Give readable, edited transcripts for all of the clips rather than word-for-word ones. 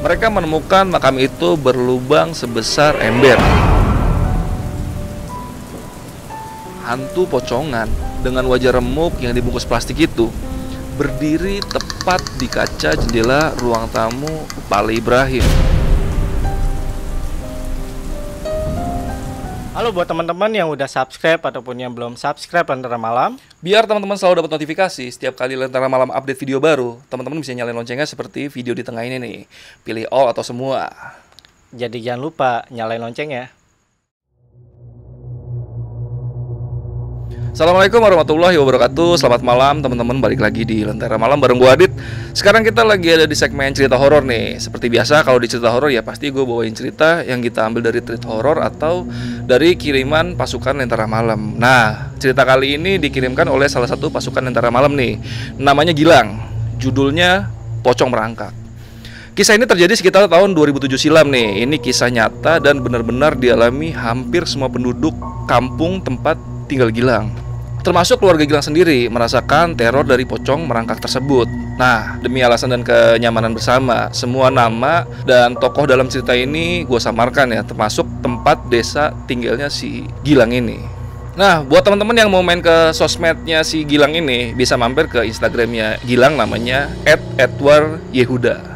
Mereka menemukan makam itu berlubang sebesar ember. Hantu pocongan dengan wajah remuk yang dibungkus plastik itu berdiri tepat di kaca jendela ruang tamu Pale Ibrahim. Halo buat teman-teman yang udah subscribe ataupun yang belum subscribe Lentera Malam. Biar teman-teman selalu dapat notifikasi setiap kali Lentera Malam update video baru, teman-teman bisa nyalain loncengnya seperti video di tengah ini nih. Pilih all atau semua. Jadi jangan lupa nyalain loncengnya. Assalamualaikum warahmatullahi wabarakatuh. Selamat malam teman-teman, balik lagi di Lentera Malam bareng gue Adit. Sekarang kita lagi ada di segmen cerita horor nih. Seperti biasa kalau di cerita horor ya pasti gue bawain cerita yang kita ambil dari tweet horor atau dari kiriman pasukan Lentera Malam. Nah, cerita kali ini dikirimkan oleh salah satu pasukan Lentera Malam nih. Namanya Gilang. Judulnya Pocong Merangkak. Kisah ini terjadi sekitar tahun 2007 silam nih. Ini kisah nyata dan benar-benar dialami hampir semua penduduk kampung tempat tinggal Gilang. Termasuk keluarga Gilang sendiri merasakan teror dari pocong merangkak tersebut. Nah, demi alasan dan kenyamanan bersama, semua nama dan tokoh dalam cerita ini gue samarkan ya, termasuk tempat desa tinggalnya si Gilang ini. Nah, buat teman-teman yang mau main ke sosmednya si Gilang ini, bisa mampir ke Instagramnya Gilang, namanya @edwardyehuda.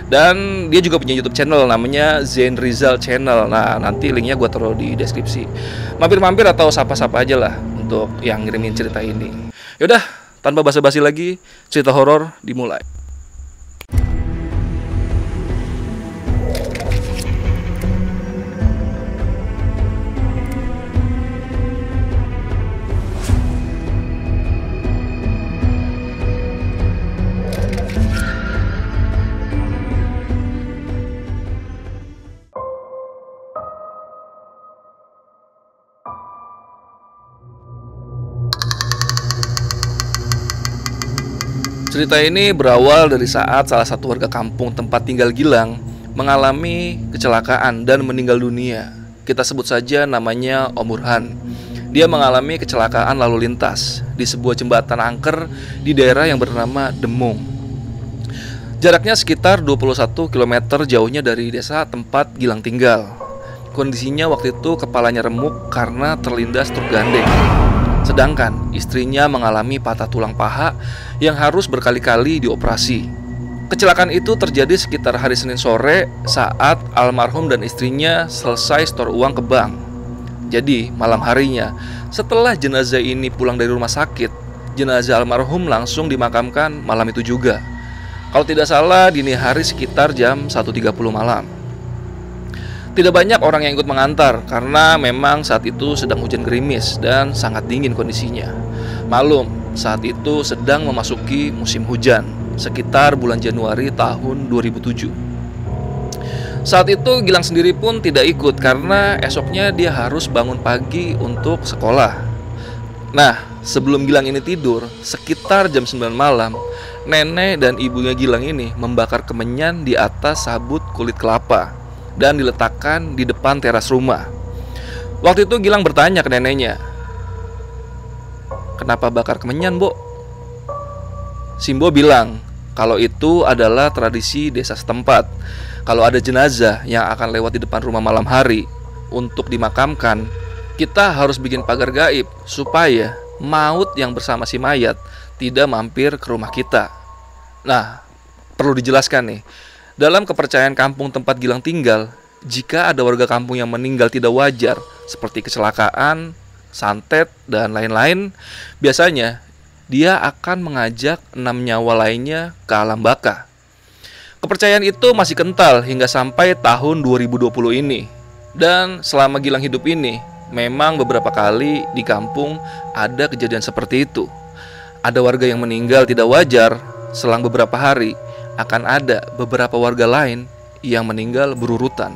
Dan dia juga punya YouTube channel namanya Zain Rizal Channel. Nah, nanti linknya gue taruh di deskripsi. Mampir-mampir atau sapa-sapa aja lah untuk yang ngirimin cerita ini. Yaudah, tanpa basa-basi lagi, cerita horor dimulai. Cerita ini berawal dari saat salah satu warga kampung tempat tinggal Gilang mengalami kecelakaan dan meninggal dunia. Kita sebut saja namanya Om Burhan. Dia mengalami kecelakaan lalu lintas di sebuah jembatan angker di daerah yang bernama Demung. Jaraknya sekitar 21 km jauhnya dari desa tempat Gilang tinggal. Kondisinya waktu itu kepalanya remuk karena terlindas truk gandeng. Sedangkan istrinya mengalami patah tulang paha yang harus berkali-kali dioperasi. Kecelakaan itu terjadi sekitar hari Senin sore saat almarhum dan istrinya selesai setor uang ke bank. Jadi malam harinya, setelah jenazah ini pulang dari rumah sakit, jenazah almarhum langsung dimakamkan malam itu juga. Kalau tidak salah dini hari sekitar jam 1.30 malam. Tidak banyak orang yang ikut mengantar karena memang saat itu sedang hujan gerimis dan sangat dingin kondisinya. Malum, saat itu sedang memasuki musim hujan, sekitar bulan Januari tahun 2007. Saat itu Gilang sendiri pun tidak ikut karena esoknya dia harus bangun pagi untuk sekolah. Nah, sebelum Gilang ini tidur, sekitar jam 9 malam, nenek dan ibunya Gilang ini membakar kemenyan di atas sabut kulit kelapa dan diletakkan di depan teras rumah. Waktu itu Gilang bertanya ke neneknya, "Kenapa bakar kemenyan, Bo?" Simbo bilang kalau itu adalah tradisi desa setempat. Kalau ada jenazah yang akan lewat di depan rumah malam hari untuk dimakamkan, kita harus bikin pagar gaib supaya maut yang bersama si mayat tidak mampir ke rumah kita. Nah, perlu dijelaskan nih, dalam kepercayaan kampung tempat Gilang tinggal, jika ada warga kampung yang meninggal tidak wajar, seperti kecelakaan, santet, dan lain-lain, biasanya dia akan mengajak 6 nyawa lainnya ke alam baka. Kepercayaan itu masih kental hingga sampai tahun 2020 ini. Dan selama Gilang hidup ini, memang beberapa kali di kampung ada kejadian seperti itu. Ada warga yang meninggal tidak wajar, selang beberapa hari akan ada beberapa warga lain yang meninggal berurutan.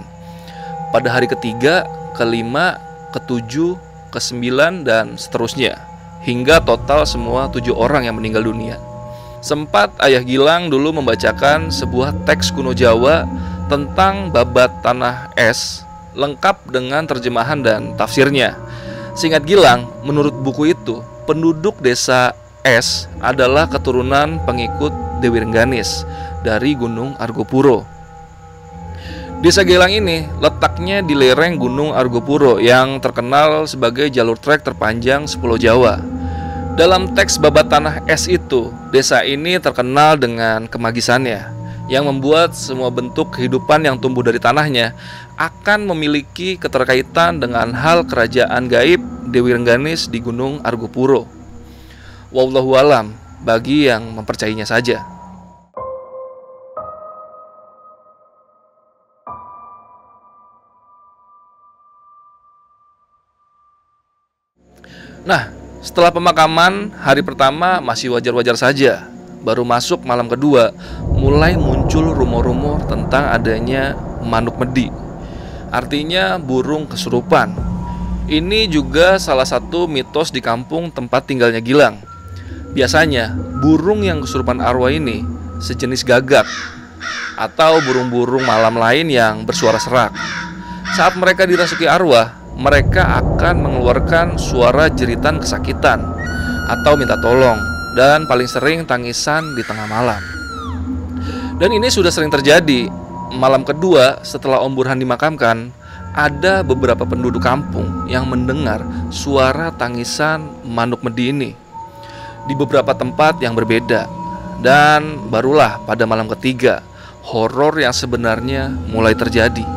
Pada hari ketiga, kelima, ketujuh, ke-9 dan seterusnya, hingga total semua 7 orang yang meninggal dunia. Sempat ayah Gilang dulu membacakan sebuah teks kuno Jawa tentang babat tanah es, lengkap dengan terjemahan dan tafsirnya. Seingat Gilang, menurut buku itu, penduduk desa Es adalah keturunan pengikut Dewi Rengganis dari Gunung Argopuro. Desa Gelang ini letaknya di lereng Gunung Argopuro yang terkenal sebagai jalur trek terpanjang sepulau Jawa. Dalam teks Babat Tanah Es itu, desa ini terkenal dengan kemagisannya yang membuat semua bentuk kehidupan yang tumbuh dari tanahnya akan memiliki keterkaitan dengan hal kerajaan gaib Dewi Rengganis di Gunung Argopuro. Wallahu alam, bagi yang mempercayainya saja. Nah, setelah pemakaman, hari pertama masih wajar-wajar saja. Baru masuk malam kedua, mulai muncul rumor-rumor tentang adanya manuk medi. Artinya burung kesurupan. Ini juga salah satu mitos di kampung tempat tinggalnya Gilang. Biasanya, burung yang kesurupan arwah ini sejenis gagak atau burung-burung malam lain yang bersuara serak. Saat mereka dirasuki arwah, mereka akan mengeluarkan suara jeritan kesakitan atau minta tolong, dan paling sering tangisan di tengah malam. Dan ini sudah sering terjadi. Malam kedua setelah Om Burhan dimakamkan, ada beberapa penduduk kampung yang mendengar suara tangisan manuk medi ini di beberapa tempat yang berbeda. Dan barulah pada malam ketiga, horor yang sebenarnya mulai terjadi.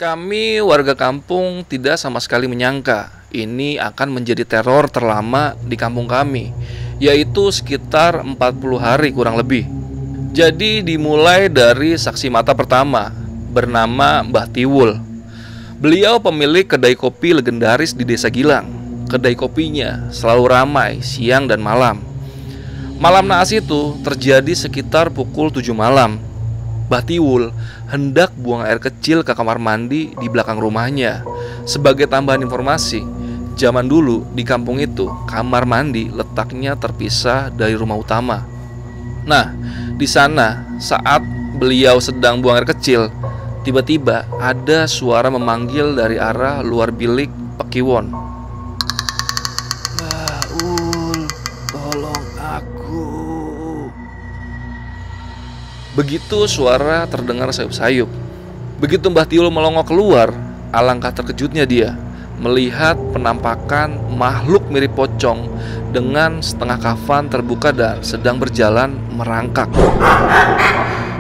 Kami warga kampung tidak sama sekali menyangka ini akan menjadi teror terlama di kampung kami, yaitu sekitar 40 hari kurang lebih. Jadi dimulai dari saksi mata pertama, bernama Mbah Tiwul. Beliau pemilik kedai kopi legendaris di Desa Gilang. Kedai kopinya selalu ramai siang dan malam. Malam naas itu terjadi sekitar pukul 7 malam. Mbah Tiwul hendak buang air kecil ke kamar mandi di belakang rumahnya. Sebagai tambahan informasi, zaman dulu di kampung itu kamar mandi letaknya terpisah dari rumah utama. Nah, di sana saat beliau sedang buang air kecil, tiba-tiba ada suara memanggil dari arah luar bilik Pekiwon. "Mbah Ul, tolong aku." Begitu suara terdengar sayup-sayup. Begitu Mbah Tiwul melongok keluar, alangkah terkejutnya dia melihat penampakan makhluk mirip pocong dengan setengah kafan terbuka dan sedang berjalan merangkak.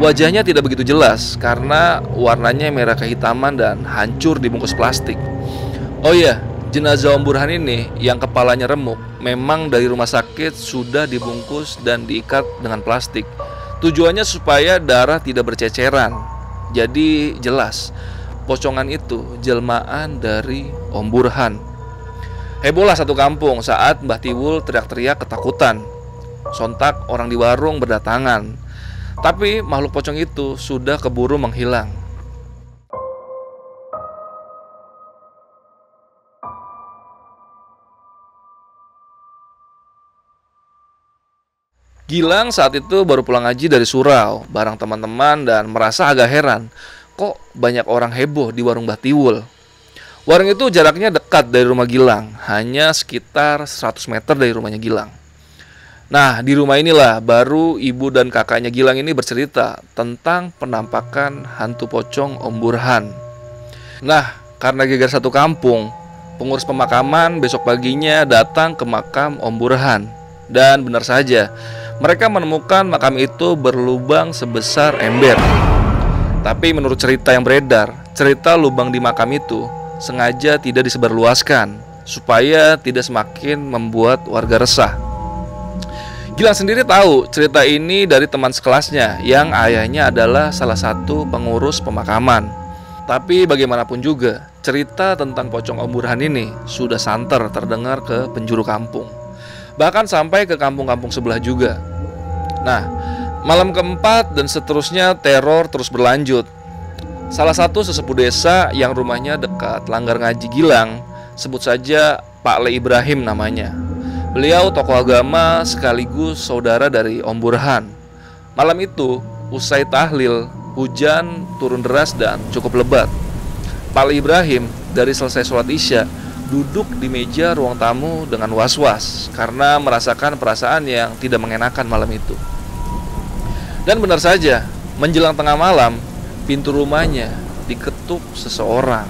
Wajahnya tidak begitu jelas karena warnanya merah kehitaman dan hancur dibungkus plastik. Oh iya, jenazah Om Burhan ini yang kepalanya remuk memang dari rumah sakit sudah dibungkus dan diikat dengan plastik. Tujuannya supaya darah tidak berceceran. Jadi jelas pocongan itu jelmaan dari Om Burhan. Hebohlah satu kampung saat Mbah Tiwul teriak-teriak ketakutan. Sontak orang di warung berdatangan. Tapi makhluk pocong itu sudah keburu menghilang. Gilang saat itu baru pulang ngaji dari surau bareng teman-teman dan merasa agak heran, kok banyak orang heboh di warung Mbah Tiwul. Warung itu jaraknya dekat dari rumah Gilang, hanya sekitar 100 meter dari rumahnya Gilang. Nah, di rumah inilah baru ibu dan kakaknya Gilang ini bercerita tentang penampakan hantu pocong Om Burhan. Nah, karena geger satu kampung, pengurus pemakaman besok paginya datang ke makam Om Burhan. Dan benar saja, mereka menemukan makam itu berlubang sebesar ember. Tapi menurut cerita yang beredar, cerita lubang di makam itu sengaja tidak disebarluaskan supaya tidak semakin membuat warga resah. Gilang sendiri tahu cerita ini dari teman sekelasnya yang ayahnya adalah salah satu pengurus pemakaman. Tapi bagaimanapun juga, cerita tentang pocong Om Burhan ini sudah santer terdengar ke penjuru kampung, bahkan sampai ke kampung-kampung sebelah juga. Nah, malam keempat dan seterusnya teror terus berlanjut. Salah satu sesepuh desa yang rumahnya dekat Langgar Ngaji Gilang, sebut saja Pak Le Ibrahim namanya. Beliau tokoh agama sekaligus saudara dari Om Burhan. Malam itu, usai tahlil, hujan turun deras dan cukup lebat. Pak Le Ibrahim dari selesai sholat isya duduk di meja ruang tamu dengan was-was karena merasakan perasaan yang tidak mengenakan malam itu. Dan benar saja, menjelang tengah malam, pintu rumahnya diketuk seseorang.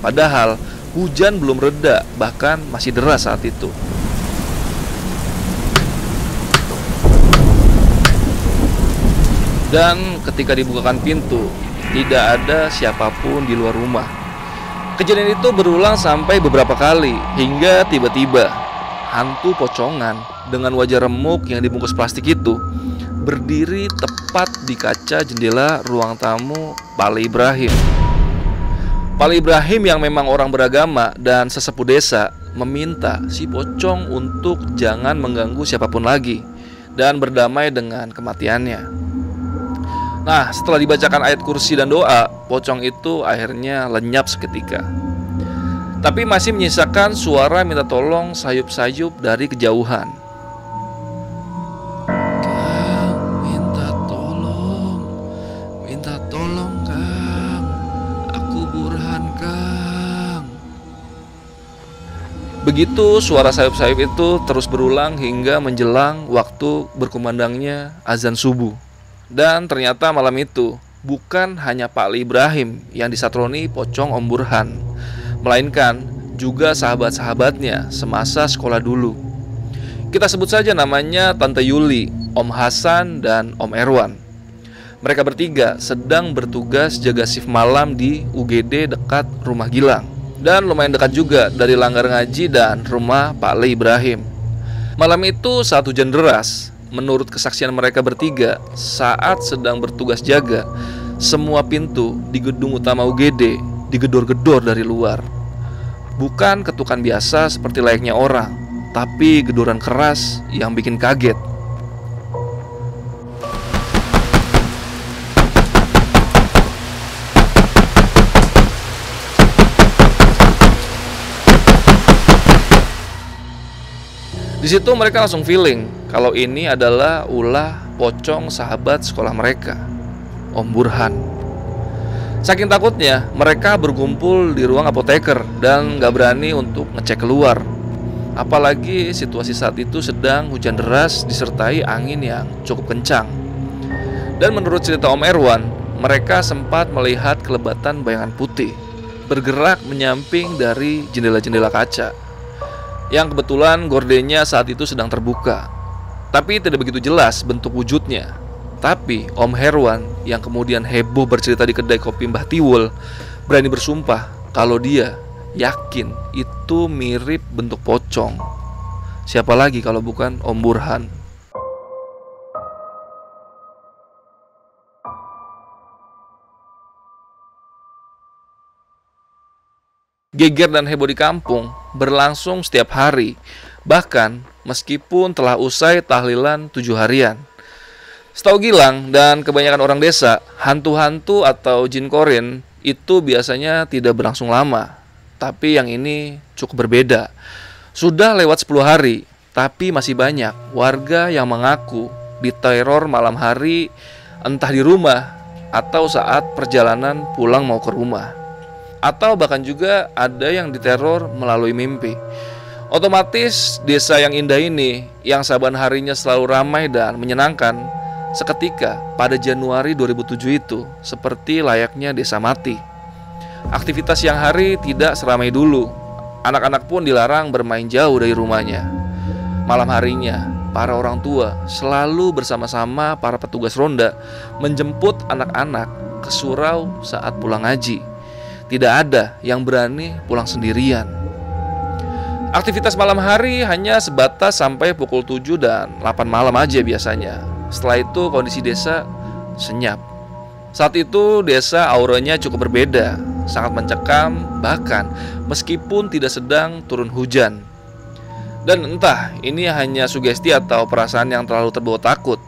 Padahal hujan belum reda, bahkan masih deras saat itu. Dan ketika dibukakan pintu, tidak ada siapapun di luar rumah. Kejadian itu berulang sampai beberapa kali, hingga tiba-tiba hantu pocongan dengan wajah remuk yang dibungkus plastik itu berdiri tepat di kaca jendela ruang tamu Pak Ibrahim. Pak Ibrahim yang memang orang beragama dan sesepuh desa meminta si pocong untuk jangan mengganggu siapapun lagi dan berdamai dengan kematiannya. Nah, setelah dibacakan ayat kursi dan doa, pocong itu akhirnya lenyap seketika. Tapi masih menyisakan suara minta tolong sayup-sayup dari kejauhan. Kang, minta tolong Kang, aku Burhan Kang. Begitu suara sayup-sayup itu terus berulang hingga menjelang waktu berkumandangnya azan subuh. Dan ternyata malam itu bukan hanya Pak Ibrahim yang disatroni pocong Om Burhan, melainkan juga sahabat-sahabatnya semasa sekolah dulu. Kita sebut saja namanya Tante Yuli, Om Hasan, dan Om Erwan. Mereka bertiga sedang bertugas jaga shift malam di UGD dekat rumah Gilang, dan lumayan dekat juga dari langgar ngaji dan rumah Pak Ibrahim. Malam itu saat hujan deras. Menurut kesaksian mereka bertiga, saat sedang bertugas jaga, semua pintu di gedung utama UGD digedor-gedor dari luar. Bukan ketukan biasa seperti layaknya orang, tapi gedoran keras yang bikin kaget. Di situ mereka langsung feeling kalau ini adalah ulah pocong sahabat sekolah mereka, Om Burhan. Saking takutnya, mereka berkumpul di ruang apoteker dan gak berani untuk ngecek keluar. Apalagi situasi saat itu sedang hujan deras disertai angin yang cukup kencang. Dan menurut cerita Om Erwan, mereka sempat melihat kelebatan bayangan putih bergerak menyamping dari jendela-jendela kaca, yang kebetulan gordennya saat itu sedang terbuka. Tapi tidak begitu jelas bentuk wujudnya. Tapi Om Herwan yang kemudian heboh bercerita di kedai kopi Mbah Tiwul berani bersumpah kalau dia yakin itu mirip bentuk pocong. Siapa lagi kalau bukan Om Burhan. Geger dan heboh di kampung berlangsung setiap hari, bahkan meskipun telah usai tahlilan 7 harian. Setahu Gilang dan kebanyakan orang desa, hantu-hantu atau jin korin itu biasanya tidak berlangsung lama. Tapi yang ini cukup berbeda. Sudah lewat 10 hari, tapi masih banyak warga yang mengaku diteror malam hari, entah di rumah atau saat perjalanan pulang mau ke rumah. Atau bahkan juga ada yang diteror melalui mimpi. Otomatis desa yang indah ini, yang saban harinya selalu ramai dan menyenangkan, seketika pada Januari 2007 itu seperti layaknya desa mati. Aktivitas siang hari tidak seramai dulu. Anak-anak pun dilarang bermain jauh dari rumahnya. Malam harinya, para orang tua selalu bersama-sama para petugas ronda menjemput anak-anak ke surau saat pulang ngaji. Tidak ada yang berani pulang sendirian. Aktivitas malam hari hanya sebatas sampai pukul 7 dan 8 malam aja biasanya. Setelah itu kondisi desa senyap. Saat itu desa auranya cukup berbeda, sangat mencekam, bahkan meskipun tidak sedang turun hujan. Dan entah ini hanya sugesti atau perasaan yang terlalu terbawa takut,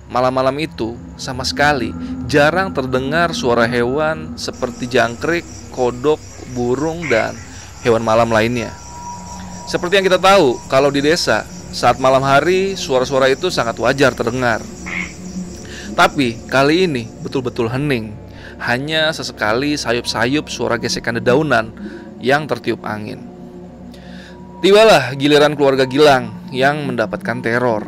malam-malam itu sama sekali jarang terdengar suara hewan seperti jangkrik, kodok, burung, dan hewan malam lainnya. Seperti yang kita tahu, kalau di desa, saat malam hari suara-suara itu sangat wajar terdengar. Tapi kali ini betul-betul hening. Hanya sesekali sayup-sayup suara gesekan dedaunan yang tertiup angin. Tibalah giliran keluarga Gilang yang mendapatkan teror.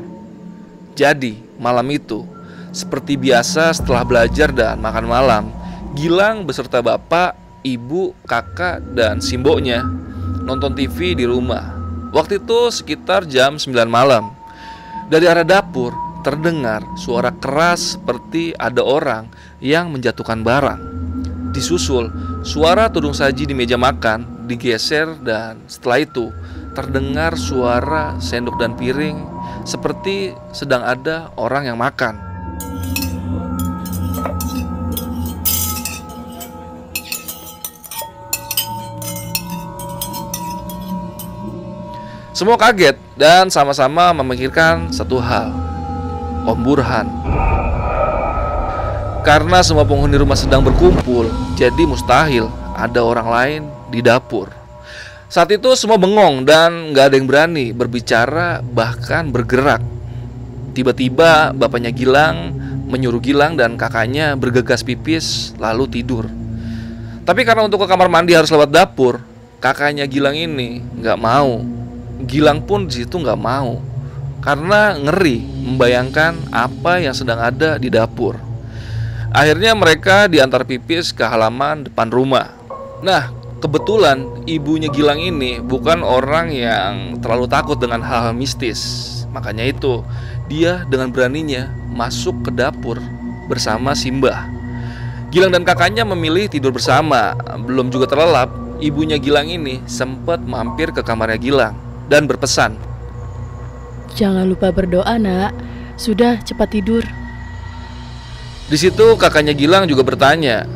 Jadi malam itu, seperti biasa setelah belajar dan makan malam, Gilang beserta bapak, ibu, kakak, dan simboknya nonton TV di rumah. Waktu itu sekitar jam 9 malam. Dari arah dapur terdengar suara keras seperti ada orang yang menjatuhkan barang. Disusul suara tudung saji di meja makan digeser, dan setelah itu terdengar suara sendok dan piring seperti sedang ada orang yang makan. Semua kaget dan sama-sama memikirkan satu hal, Om Burhan. Karena semua penghuni rumah sedang berkumpul, jadi mustahil ada orang lain di dapur. Saat itu semua bengong dan gak ada yang berani berbicara, bahkan bergerak. Tiba-tiba bapaknya Gilang menyuruh Gilang dan kakaknya bergegas pipis lalu tidur. Tapi karena untuk ke kamar mandi harus lewat dapur, kakaknya Gilang ini gak mau. Gilang pun di situ gak mau karena ngeri membayangkan apa yang sedang ada di dapur. Akhirnya mereka diantar pipis ke halaman depan rumah. Nah, kebetulan ibunya Gilang ini bukan orang yang terlalu takut dengan hal-hal mistis. Makanya itu dia dengan beraninya masuk ke dapur bersama Simbah. Gilang dan kakaknya memilih tidur bersama. Belum juga terlelap, ibunya Gilang ini sempat mampir ke kamarnya Gilang dan berpesan, "Jangan lupa berdoa, Nak. Sudah, cepat tidur." Di situ kakaknya Gilang juga bertanya,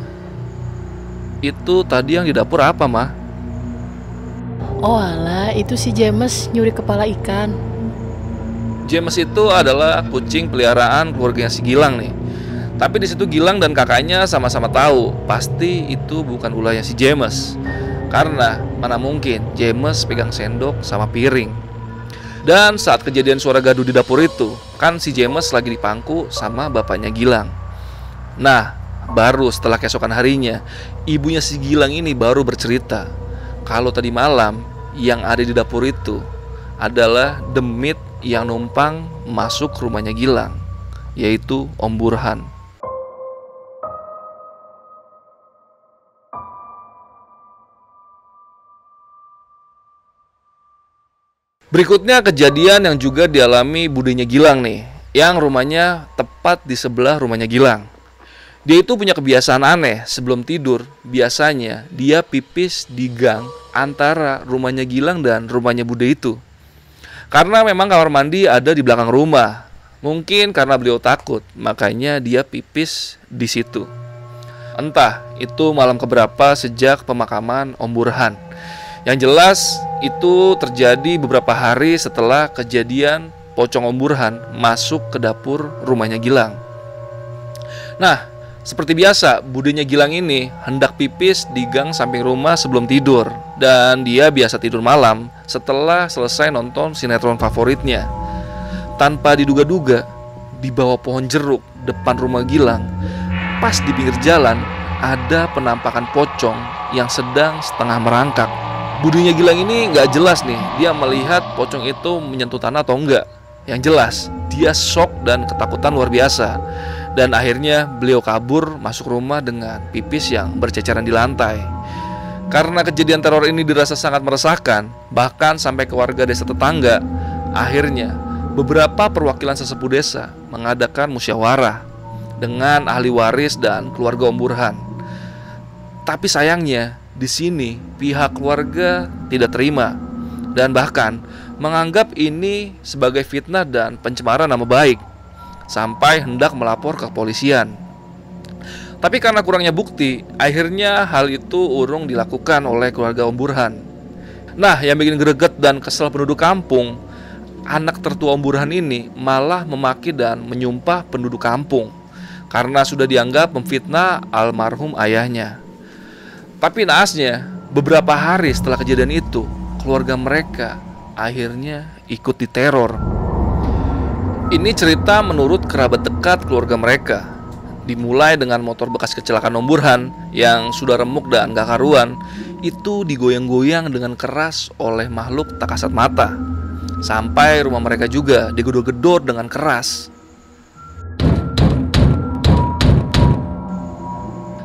"Itu tadi yang di dapur apa, Ma?" "Oh alah, itu si James nyuri kepala ikan." James itu adalah kucing peliharaan keluarganya si Gilang nih. Tapi di situ Gilang dan kakaknya sama-sama tahu pasti itu bukan ulahnya si James. Karena mana mungkin James pegang sendok sama piring. Dan saat kejadian suara gaduh di dapur itu, kan si James lagi dipangku sama bapaknya Gilang. Nah, baru setelah keesokan harinya, ibunya si Gilang ini baru bercerita kalau tadi malam yang ada di dapur itu adalah demit yang numpang masuk rumahnya Gilang, yaitu Om Burhan. Berikutnya kejadian yang juga dialami budenya Gilang nih, yang rumahnya tepat di sebelah rumahnya Gilang. Dia itu punya kebiasaan aneh, sebelum tidur biasanya dia pipis di gang antara rumahnya Gilang dan rumahnya bude itu. Karena memang kamar mandi ada di belakang rumah. Mungkin karena beliau takut, makanya dia pipis di situ. Entah itu malam keberapa sejak pemakaman Om Burhan. Yang jelas itu terjadi beberapa hari setelah kejadian pocong Om Burhan masuk ke dapur rumahnya Gilang. Nah, seperti biasa, budenya Gilang ini hendak pipis di gang samping rumah sebelum tidur. Dan dia biasa tidur malam setelah selesai nonton sinetron favoritnya. Tanpa diduga-duga, di bawah pohon jeruk depan rumah Gilang, pas di pinggir jalan, ada penampakan pocong yang sedang setengah merangkak. Budenya Gilang ini gak jelas nih, dia melihat pocong itu menyentuh tanah atau enggak. Yang jelas, dia shock dan ketakutan luar biasa. Dan akhirnya beliau kabur masuk rumah dengan pipis yang berceceran di lantai. Karena kejadian teror ini dirasa sangat meresahkan, bahkan sampai ke warga desa tetangga, akhirnya beberapa perwakilan sesepuh desa mengadakan musyawarah dengan ahli waris dan keluarga Om Burhan. Tapi sayangnya di sini pihak keluarga tidak terima dan bahkan menganggap ini sebagai fitnah dan pencemaran nama baik, sampai hendak melapor ke kepolisian. Tapi karena kurangnya bukti, akhirnya hal itu urung dilakukan oleh keluarga Om Burhan. Nah, yang bikin greget dan kesel penduduk kampung, anak tertua Om Burhan ini malah memaki dan menyumpah penduduk kampung karena sudah dianggap memfitnah almarhum ayahnya. Tapi naasnya, beberapa hari setelah kejadian itu, keluarga mereka akhirnya ikut diteror. Ini cerita menurut kerabat dekat keluarga mereka. Dimulai dengan motor bekas kecelakaan Om Burhan yang sudah remuk dan gak karuan. itu digoyang-goyang dengan keras oleh makhluk tak kasat mata. Sampai rumah mereka juga digedor-gedor dengan keras.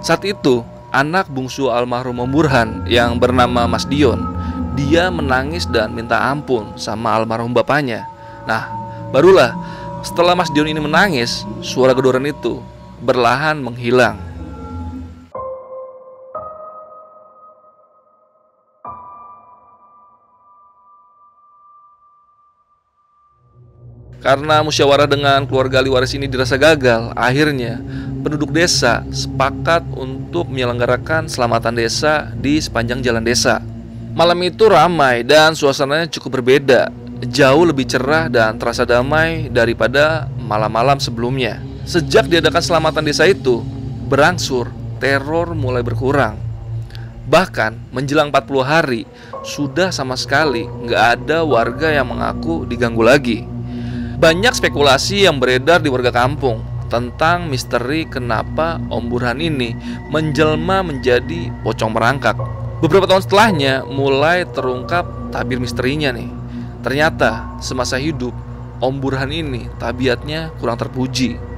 Saat itu, anak bungsu almarhum Om Burhan yang bernama Mas Dion, dia menangis dan minta ampun sama almarhum bapaknya. Nah, barulah setelah Mas Dion ini menangis, suara gedoran itu berlahan menghilang. Karena musyawarah dengan keluarga ahli waris ini dirasa gagal, akhirnya penduduk desa sepakat untuk menyelenggarakan selamatan desa di sepanjang jalan desa. Malam itu ramai dan suasananya cukup berbeda, jauh lebih cerah dan terasa damai daripada malam-malam sebelumnya. Sejak diadakan selamatan desa itu, berangsur teror mulai berkurang. Bahkan menjelang 40 hari, sudah sama sekali nggak ada warga yang mengaku diganggu lagi. Banyak spekulasi yang beredar di warga kampung tentang misteri kenapa Om Burhan ini menjelma menjadi pocong merangkak. Beberapa tahun setelahnya mulai terungkap tabir misterinya nih. Ternyata semasa hidup Om Burhan ini tabiatnya kurang terpuji.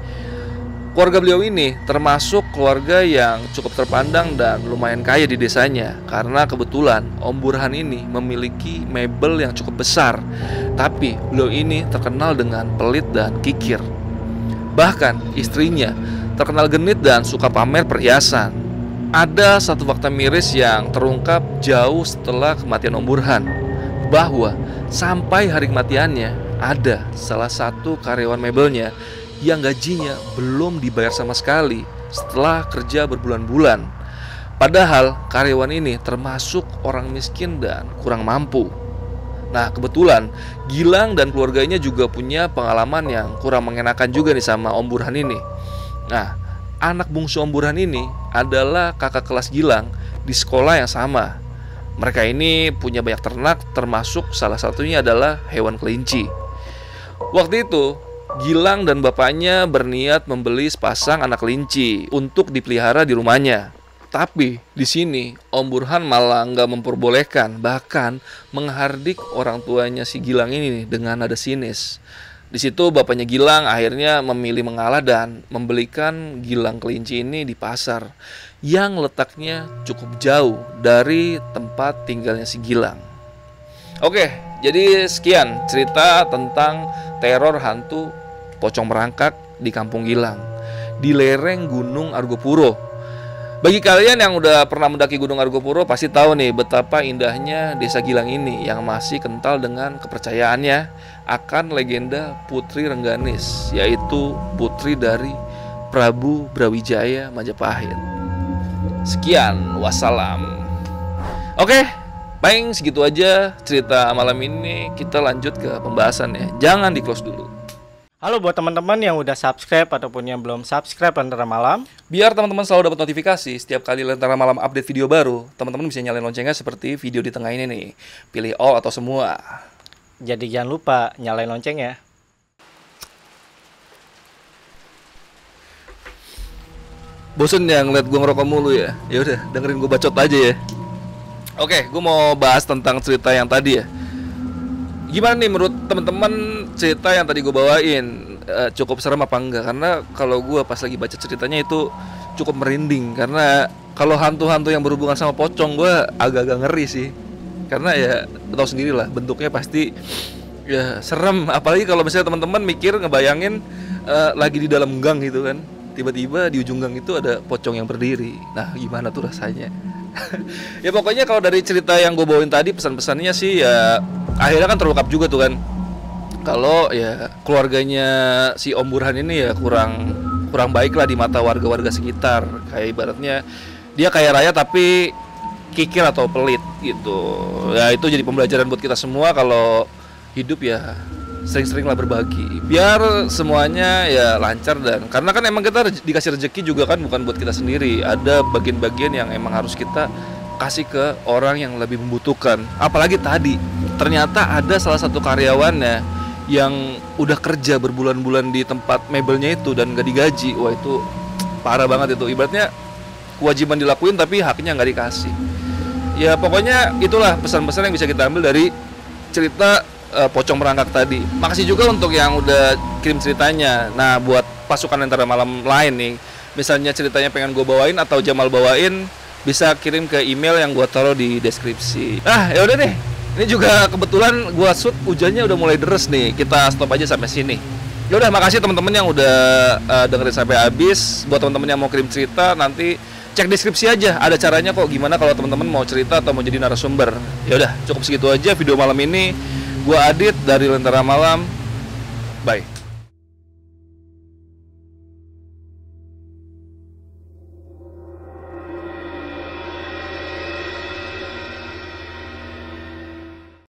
Keluarga beliau ini termasuk keluarga yang cukup terpandang dan lumayan kaya di desanya. Karena kebetulan Om Burhan ini memiliki mebel yang cukup besar. Tapi beliau ini terkenal dengan pelit dan kikir. Bahkan istrinya terkenal genit dan suka pamer perhiasan. Ada satu fakta miris yang terungkap jauh setelah kematian Om Burhan, bahwa sampai hari kematiannya ada salah satu karyawan mebelnya yang gajinya belum dibayar sama sekali setelah kerja berbulan-bulan. Padahal karyawan ini termasuk orang miskin dan kurang mampu. Nah, kebetulan Gilang dan keluarganya juga punya pengalaman yang kurang mengenakan juga nih sama Om Burhan ini. Nah, anak bungsu Om Burhan ini adalah kakak kelas Gilang di sekolah yang sama. Mereka ini punya banyak ternak, termasuk salah satunya adalah hewan kelinci. Waktu itu Gilang dan bapaknya berniat membeli sepasang anak kelinci untuk dipelihara di rumahnya. Tapi di sini Om Burhan malah nggak memperbolehkan, bahkan menghardik orang tuanya si Gilang ini dengan nada sinis. Di situ bapaknya Gilang akhirnya memilih mengalah dan membelikan Gilang kelinci ini di pasar yang letaknya cukup jauh dari tempat tinggalnya si Gilang. Oke, jadi sekian cerita tentang teror hantu pocong merangkak di Kampung Gilang di lereng Gunung Argopuro. Bagi kalian yang udah pernah mendaki Gunung Argopuro pasti tahu nih betapa indahnya desa Gilang ini yang masih kental dengan kepercayaannya akan legenda Putri Rengganis, yaitu putri dari Prabu Brawijaya Majapahit. Sekian, wassalam. Oke, paling segitu aja cerita malam ini. Kita lanjut ke pembahasannya. Jangan di close dulu. Halo buat teman-teman yang udah subscribe ataupun yang belum subscribe Lentera Malam. Biar teman-teman selalu dapat notifikasi setiap kali Lentera Malam update video baru, teman-teman bisa nyalain loncengnya seperti video di tengah ini nih. Pilih all atau semua. Jadi jangan lupa nyalain lonceng ya. Bosen ya ngeliat gue ngerokok mulu ya? Ya udah, dengerin gue bacot aja ya. Oke, gue mau bahas tentang cerita yang tadi ya. Gimana nih menurut teman-teman cerita yang tadi gue bawain, cukup serem apa enggak? Karena kalau gue pas lagi baca ceritanya itu cukup merinding. Karena kalau hantu-hantu yang berhubungan sama pocong gue agak-agak ngeri sih. Karena ya tau sendiri lah bentuknya pasti ya serem. Apalagi kalau misalnya teman-teman mikir ngebayangin lagi di dalam gang gitu kan, tiba-tiba di ujung gang itu ada pocong yang berdiri. Nah gimana tuh rasanya? Ya pokoknya kalau dari cerita yang gue bawain tadi, pesan-pesannya sih ya akhirnya kan terungkap juga tuh kan, kalau ya keluarganya si Om Burhan ini ya kurang baik lah di mata warga-warga sekitar. Kayak ibaratnya dia kaya raya tapi kikir atau pelit gitu. Ya itu jadi pembelajaran buat kita semua kalau hidup ya sering-seringlah berbagi biar semuanya ya lancar. Dan karena kan emang kita dikasih rezeki juga kan bukan buat kita sendiri, ada bagian-bagian yang emang harus kita kasih ke orang yang lebih membutuhkan. Apalagi tadi ternyata ada salah satu karyawannya yang udah kerja berbulan-bulan di tempat mebelnya itu dan gak digaji. Wah itu parah banget itu, ibaratnya kewajiban dilakuin tapi haknya gak dikasih. Ya pokoknya itulah pesan-pesan yang bisa kita ambil dari cerita Pocong Merangkak tadi. Makasih juga untuk yang udah kirim ceritanya. Nah buat pasukan Lentera Malam lain nih, misalnya ceritanya pengen gue bawain atau Jamal bawain, bisa kirim ke email yang gue taruh di deskripsi. Ya udah deh. Ini juga kebetulan gue shoot hujannya udah mulai deres nih. Kita stop aja sampai sini. Ya udah, makasih teman-teman yang udah dengerin sampai habis. Buat teman-teman yang mau kirim cerita, nanti cek deskripsi aja. Ada caranya kok gimana kalau teman-teman mau cerita atau mau jadi narasumber. Ya udah, cukup segitu aja video malam ini. Gua Adit dari Lentera Malam. Bye.